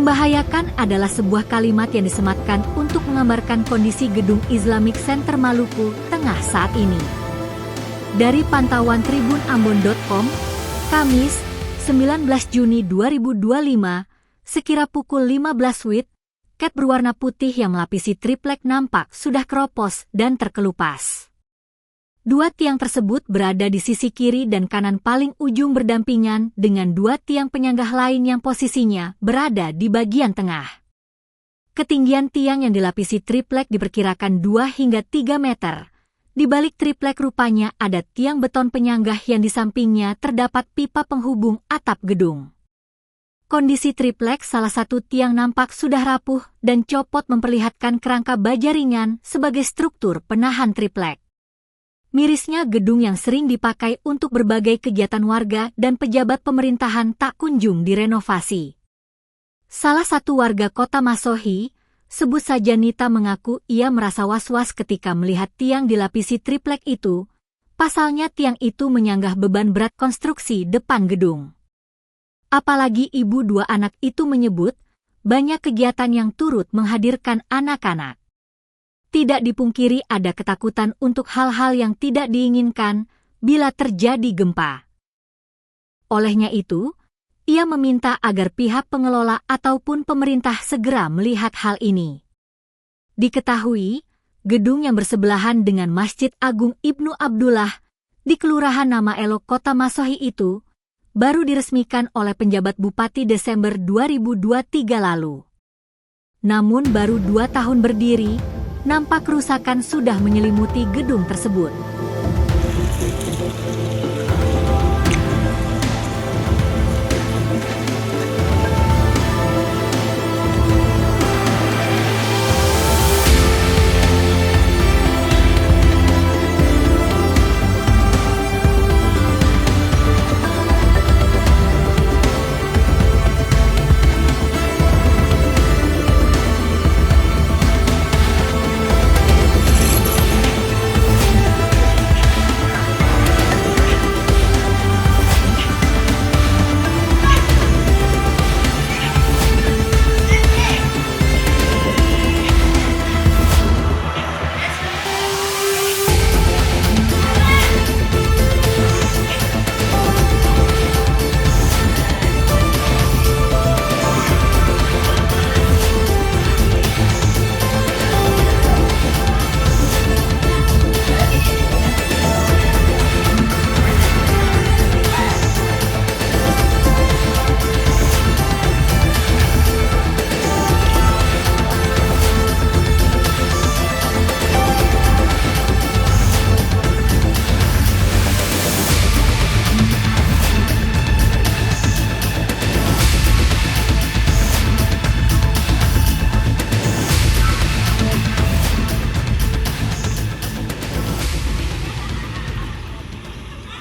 Membahayakan adalah sebuah kalimat yang disematkan untuk menggambarkan kondisi Gedung Islamic Center Maluku Tengah saat ini. Dari pantauan Tribun Ambon.com, Kamis, 19 Juni 2025, sekira pukul 15 WIB, cat berwarna putih yang melapisi triplek nampak sudah keropos dan terkelupas. Dua tiang tersebut berada di sisi kiri dan kanan paling ujung berdampingan dengan dua tiang penyanggah lain yang posisinya berada di bagian tengah. Ketinggian tiang yang dilapisi triplek diperkirakan 2 hingga 3 meter. Di balik triplek rupanya ada tiang beton penyanggah yang di sampingnya terdapat pipa penghubung atap gedung. Kondisi triplek salah satu tiang nampak sudah rapuh dan copot memperlihatkan kerangka baja ringan sebagai struktur penahan triplek. Mirisnya gedung yang sering dipakai untuk berbagai kegiatan warga dan pejabat pemerintahan tak kunjung direnovasi. Salah satu warga kota Masohi, sebut saja Nita, mengaku ia merasa was-was ketika melihat tiang dilapisi triplek itu. Pasalnya tiang itu menyanggah beban berat konstruksi depan gedung. Apalagi ibu dua anak itu menyebut, banyak kegiatan yang turut menghadirkan anak-anak. Tidak dipungkiri ada ketakutan untuk hal-hal yang tidak diinginkan bila terjadi gempa. Olehnya itu, ia meminta agar pihak pengelola ataupun pemerintah segera melihat hal ini. Diketahui, gedung yang bersebelahan dengan Masjid Agung Ibnu Abdullah di Kelurahan Nama Elok Kota Masohi itu baru diresmikan oleh penjabat Bupati Desember 2023 lalu. Namun baru 2 tahun berdiri, nampak kerusakan sudah menyelimuti gedung tersebut.